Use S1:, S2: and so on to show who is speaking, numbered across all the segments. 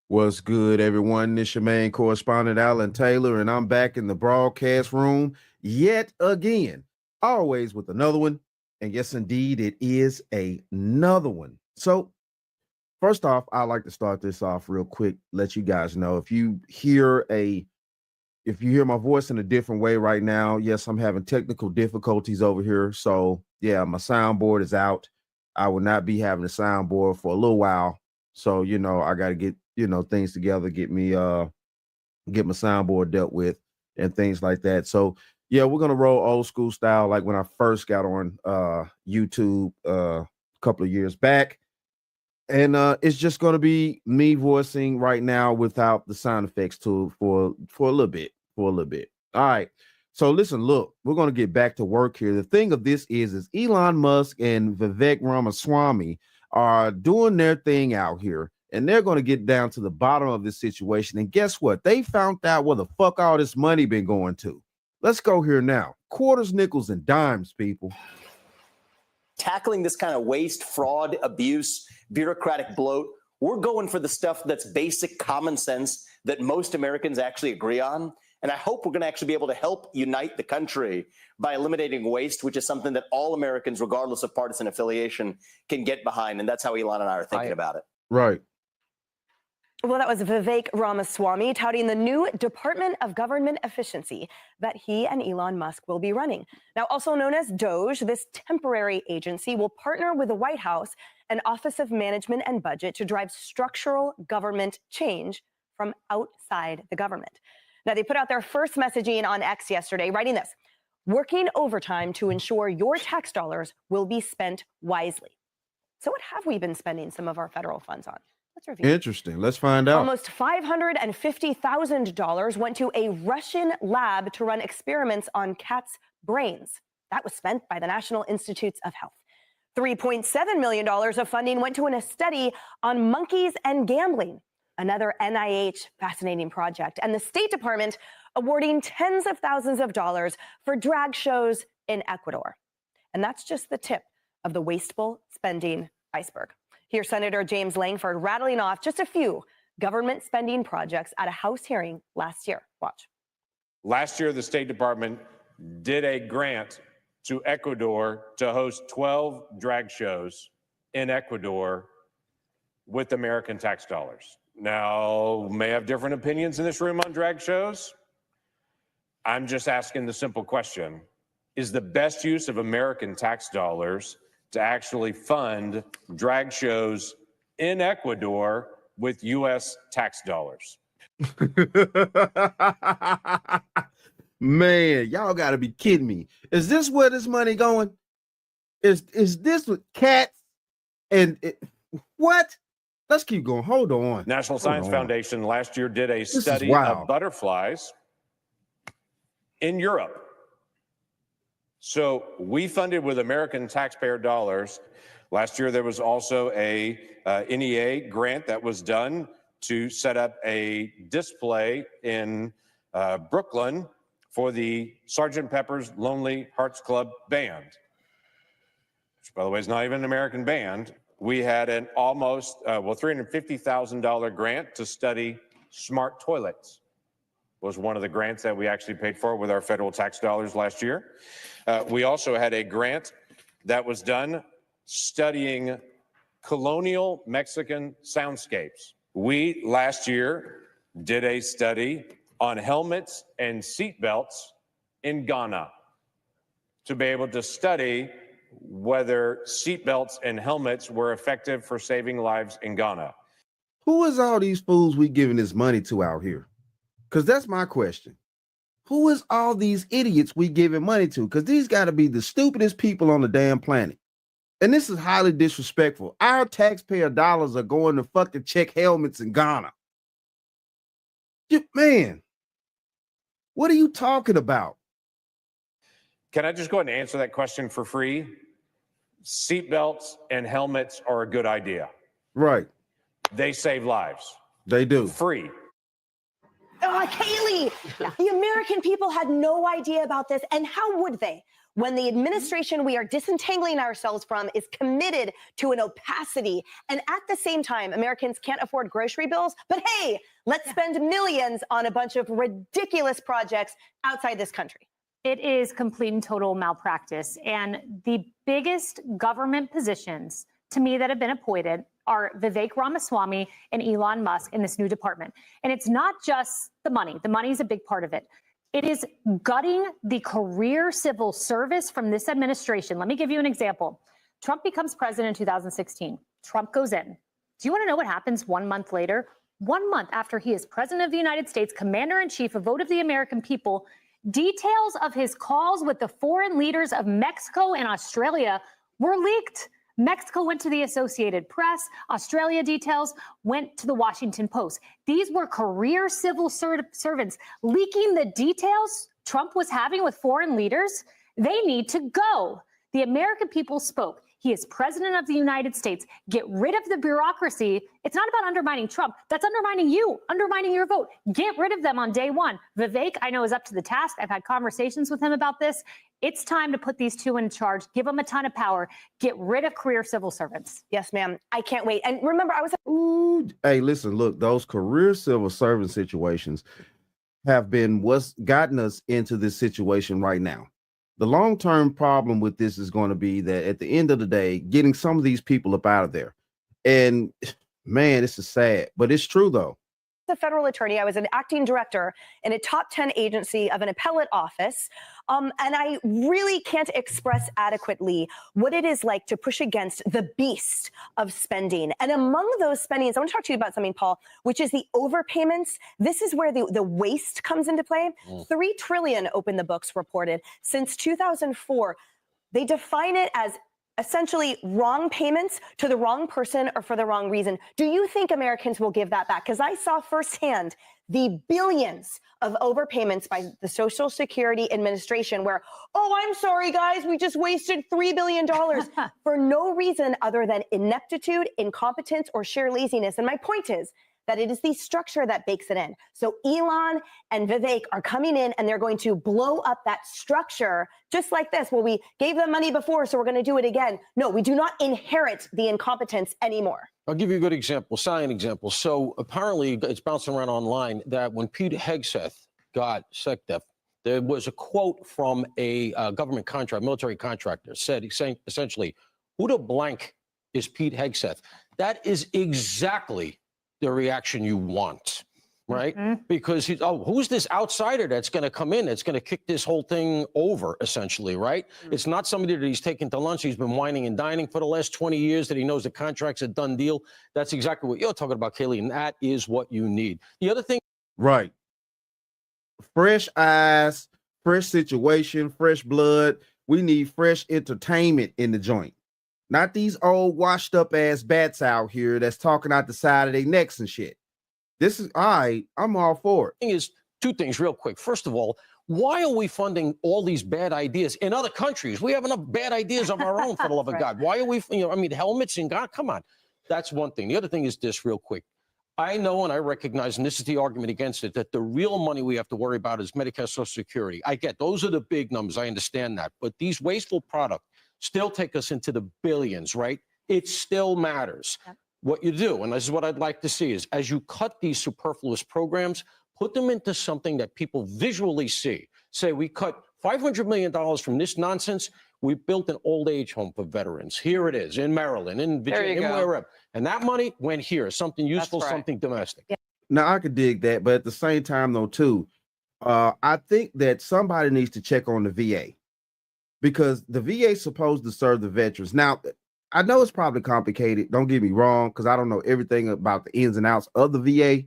S1: What's good, everyone? This your main correspondent, Alan Taylor, and I'm back in the broadcast room yet again, always with another one. And yes, indeed, it is another one. So, first off, I'd like to start this off real quick, let you guys know if you hear my voice in a different way right now, yes, I'm having technical difficulties over here. So, yeah, my soundboard is out. I will not be having a soundboard for a little while. So, I got to get, things together, get my soundboard dealt with and things like that. So, yeah, we're going to roll old school style like when I first got on YouTube a couple of years back. And it's just going to be me voicing right now without the sound effects to for a little bit, All right. So listen, look, we're going to get back to work here. The thing of this is Elon Musk and Vivek Ramaswamy are doing their thing out here, and they're going to get down to the bottom of this situation. And guess what? They found out where the fuck all this money been going to. Let's go here now. Quarters, nickels, and dimes, people.
S2: Tackling this kind of waste, fraud, abuse, bureaucratic bloat, we're going for the stuff that's basic common sense that most Americans actually agree on. And I hope we're going to actually be able to help unite the country by eliminating waste, which is something that all Americans, regardless of partisan affiliation, can get behind. And that's how Elon and I are thinking about it.
S1: Right.
S3: Well, that was Vivek Ramaswamy touting the new Department of Government Efficiency that he and Elon Musk will be running. Now, also known as DOGE, this temporary agency will partner with the White House and Office of Management and Budget to drive structural government change from outside the government. Now, they put out their first messaging on X yesterday, writing this: working overtime to ensure your tax dollars will be spent wisely. So what have we been spending some of our federal funds on? Let's review.
S1: Interesting. Let's find out.
S3: Almost $550,000 went to a Russian lab to run experiments on cats' brains. That was spent by the National Institutes of Health. $3.7 million of funding went to a study on monkeys and gambling, another NIH fascinating project. And the State Department awarding tens of thousands of dollars for drag shows in Ecuador. And that's just the tip of the wasteful spending iceberg. Here's Senator James Langford rattling off just a few government spending projects at a House hearing last year. Watch.
S4: Last year, the State Department did a grant to Ecuador to host 12 drag shows in Ecuador with American tax dollars. Now, may have different opinions in this room on drag shows. I'm just asking the simple question: is the best use of American tax dollars to actually fund drag shows in Ecuador with U.S. tax dollars?
S1: Man, y'all got to be kidding me. Is this where this money going? Is this with cats and what? Let's keep going. Hold on.
S4: National Science Foundation last year did a study of butterflies in Europe. So we funded with American taxpayer dollars. Last year, there was also a NEA grant that was done to set up a display in Brooklyn for the Sgt. Pepper's Lonely Hearts Club Band, which, by the way, is not even an American band. We had an almost, $350,000 grant to study smart toilets. Was one of the grants that we actually paid for with our federal tax dollars last year. We also had a grant that was done studying colonial Mexican soundscapes. We, last year, did a study on helmets and seatbelts in Ghana to be able to study whether seatbelts and helmets were effective for saving lives in Ghana.
S1: Who is all these fools we giving this money to out here? Because that's my question. Who is all these idiots we giving money to? Because these got to be the stupidest people on the damn planet. And this is highly disrespectful. Our taxpayer dollars are going to fucking check helmets in Ghana. Man, what are you talking about?
S4: Can I just go ahead and answer that question for free? Seatbelts and helmets are a good idea.
S1: Right.
S4: They save lives.
S1: They do.
S4: Free.
S3: Oh, Kaylee, the American people had no idea about this, and how would they? when the administration we are disentangling ourselves from is committed to an opacity. And at the same time, Americans can't afford grocery bills. But hey, let's spend millions on a bunch of ridiculous projects outside this country.
S5: It is complete and total malpractice. And the biggest government positions to me that have been appointed are Vivek Ramaswamy and Elon Musk in this new department. And it's not just the money. The money is a big part of it. It is gutting the career civil service from this administration. Let me give you an example. Trump becomes president in 2016. Trump goes in. Do you want to know what happens 1 month later? 1 month after he is president of the United States, commander-in-chief, a vote of the American people, details of his calls with the foreign leaders of Mexico and Australia were leaked. Mexico went to the Associated Press. Australia details went to the Washington Post. These were career civil servants leaking the details Trump was having with foreign leaders. They need to go. The American people spoke. He is president of the United States. Get rid of the bureaucracy. It's not about undermining Trump. That's undermining you, undermining your vote. Get rid of them on day one. Vivek, I know, is up to the task. I've had conversations with him about this. It's time to put these two in charge. Give them a ton of power. Get rid of career civil servants.
S3: Yes, ma'am. I can't wait. And remember, I was...
S1: Ooh, hey, listen, look, those career civil servant situations have been what's gotten us into this situation right now. The long-term problem with this is going to be that at the end of the day, getting some of these people up out of there. And man, this is sad, but it's true though.
S3: A federal attorney. I was an acting director in a top 10 agency of an appellate office. And I really can't express adequately what it is like to push against the beast of spending. And among those spendings, I want to talk to you about something, Paul, which is the overpayments. This is where the waste comes into play. 3 trillion, open the books reported, since 2004. They define it as essentially wrong payments to the wrong person or for the wrong reason. Do you think Americans will give that back? Because I saw firsthand the billions of overpayments by the Social Security Administration where, oh, I'm sorry, guys, we just wasted $3 billion for no reason other than ineptitude, incompetence, or sheer laziness. And my point is that it is the structure that bakes it in. So Elon and Vivek are coming in and they're going to blow up that structure just like this. Well, we gave them money before, so we're going to do it again. No, we do not inherit the incompetence anymore.
S6: I'll give you a good example, salient example. So apparently it's bouncing around online that when Pete Hegseth got SecDef, there was a quote from a government contract, military contractor, saying essentially, who the blank is Pete Hegseth? That is exactly the reaction you want, right? Because who's this outsider that's going to come in, that's going to kick this whole thing over, essentially, right? It's not somebody that he's taken to lunch. He's been whining and dining for the last 20 years, that he knows the contract's a done deal. That's exactly what you're talking about, Kaylee, and that is what you need. The other thing.
S1: Right. Fresh eyes, fresh situation, fresh blood. We need fresh entertainment in the joint. Not these old washed up ass bats out here that's talking out the side of their necks and shit. This is all right. I'm all for it.
S6: Thing is, 2 things real quick. First of all, why are we funding all these bad ideas in other countries? We have enough bad ideas of our own, for the love of God. Why are we, helmets and God, come on. That's one thing. The other thing is this real quick. I know and I recognize, and this is the argument against it, that the real money we have to worry about is Medicare, Social Security. I get those are the big numbers. I understand that. But these wasteful products still take us into the billions, right? It still matters. Yep. What you do, and this is what I'd like to see, is as you cut these superfluous programs, put them into something that people visually see. Say, we cut $500 million from this nonsense. We built an old age home for veterans. Here it is, in Maryland, in Virginia, wherever. And that money went here, something useful, something domestic. Yeah.
S1: Now, I could dig that, but at the same time, though, too, I think that somebody needs to check on the VA. Because the VA is supposed to serve the veterans. Now, I know it's probably complicated. Don't get me wrong, because I don't know everything about the ins and outs of the VA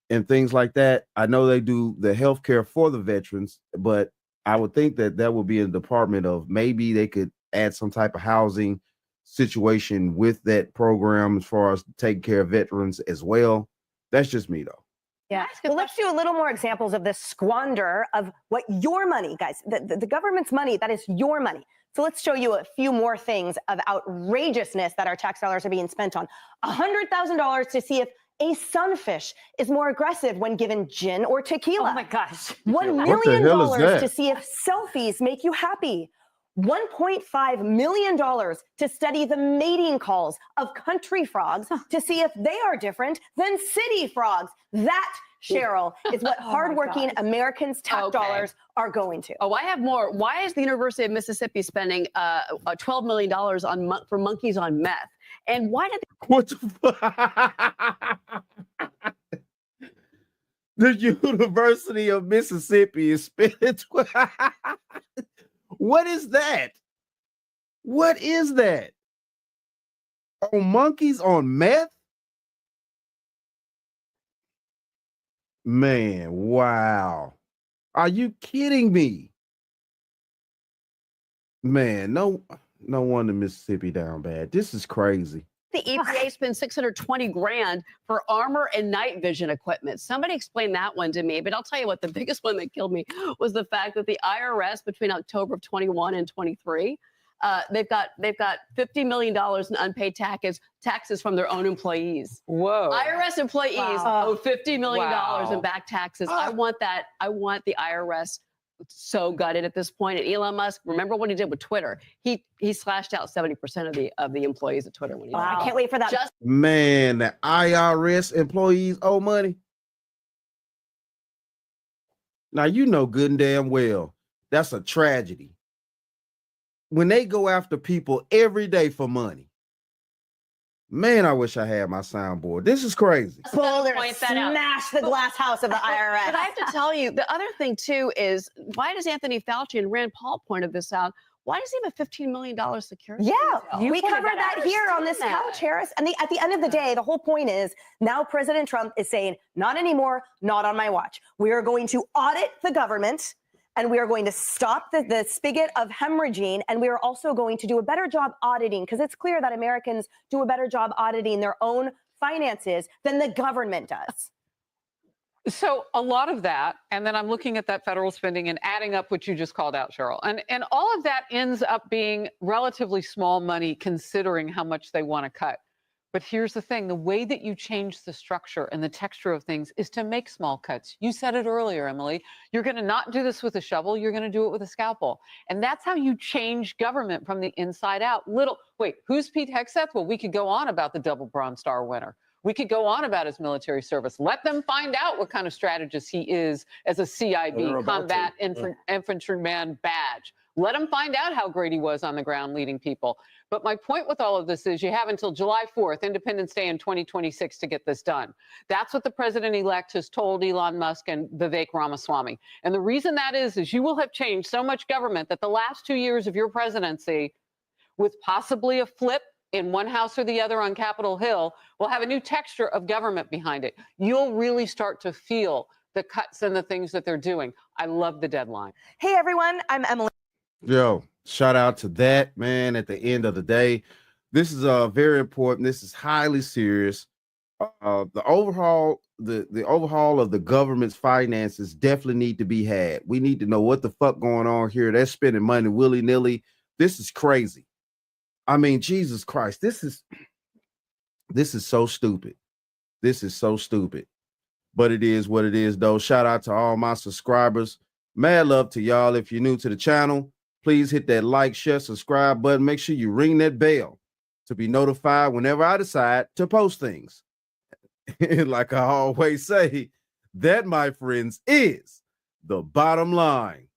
S1: and things like that. I know they do the health care for the veterans, but I would think that that would be a department of maybe they could add some type of housing situation with that program as far as taking care of veterans as well. That's just me, though.
S3: Yeah. Well, let's do a little more examples of this squander of what your money, guys, the government's money, that is your money. So let's show you a few more things of outrageousness that our tax dollars are being spent on. $100,000 to see if a sunfish is more aggressive when given gin or tequila.
S5: Oh my gosh.
S3: $1 million to see if selfies make you happy. $1.5 million to study the mating calls of country frogs to see if they are different than city frogs. That, Cheryl, is what hardworking Americans' tax dollars are going to.
S7: Oh, I have more. Why is the University of Mississippi spending $12 million for monkeys on meth? And why did
S1: What the fuck? The University of Mississippi is spending. What is that? What is that? On monkeys on meth? Man, wow. Are you kidding me? Man, no wonder Mississippi down bad. This is crazy.
S7: the EPA spend $620,000 for armor and night vision equipment? Somebody explain that one to me. But I'll tell you what, the biggest one that killed me was the fact that the IRS between October of 21 and 23, they've got $50 million in unpaid taxes from their own employees.
S8: Whoa.
S7: IRS employees owe $50 million in back taxes. I want that. I want the IRS so gutted at this point. And Elon Musk, remember what he did with Twitter? He slashed out 70% of the employees at Twitter when he
S3: I can't wait for that.
S1: Man, the IRS employees owe money. Now, you know good and damn well that's a tragedy. When they go after people every day for money. Man, I wish I had my soundboard. This is crazy.
S3: Smash the glass house of the IRS.
S7: But I have to tell you, the other thing, too, is why does Anthony Fauci and Rand Paul pointed this out? Why does he have a $15 million security?
S3: Yeah, we covered that here on this couch, Harris. And at the end of the day, the whole point is now President Trump is saying, not anymore, not on my watch. We are going to audit the government. And we are going to stop the spigot of hemorrhaging. And we are also going to do a better job auditing, because it's clear that Americans do a better job auditing their own finances than the government does.
S8: So a lot of that, and then I'm looking at that federal spending and adding up what you just called out, Cheryl. And all of that ends up being relatively small money considering how much they want to cut. But here's the thing, the way that you change the structure and the texture of things is to make small cuts. You said it earlier, Emily. You're going to not do this with a shovel. You're going to do it with a scalpel. And that's how you change government from the inside out. Wait, who's Pete Hegseth? Well, we could go on about the double Bronze Star winner. We could go on about his military service. Let them find out what kind of strategist he is as a CIB, combat infantryman badge. Let him find out how great he was on the ground leading people. But my point with all of this is you have until July 4th, Independence Day in 2026, to get this done. That's what the president-elect has told Elon Musk and Vivek Ramaswamy. And the reason that is you will have changed so much government that the last 2 years of your presidency, with possibly a flip in one house or the other on Capitol Hill, will have a new texture of government behind it. You'll really start to feel the cuts and the things that they're doing. I love the deadline. Hey, everyone, I'm Emily.
S1: Yo, shout out to that, man. At the end of the day, this is very important. This is highly serious. The overhaul of the government's finances definitely need to be had. We need to know what the fuck going on here. They're spending money willy-nilly. This is crazy. I mean, Jesus Christ, this is so stupid. This is so stupid. But it is what it is, though. Shout out to all my subscribers. Mad love to y'all. If you're new to the channel, please hit that like, share, subscribe button. Make sure you ring that bell to be notified whenever I decide to post things. Like I always say, that, my friends, is the bottom line.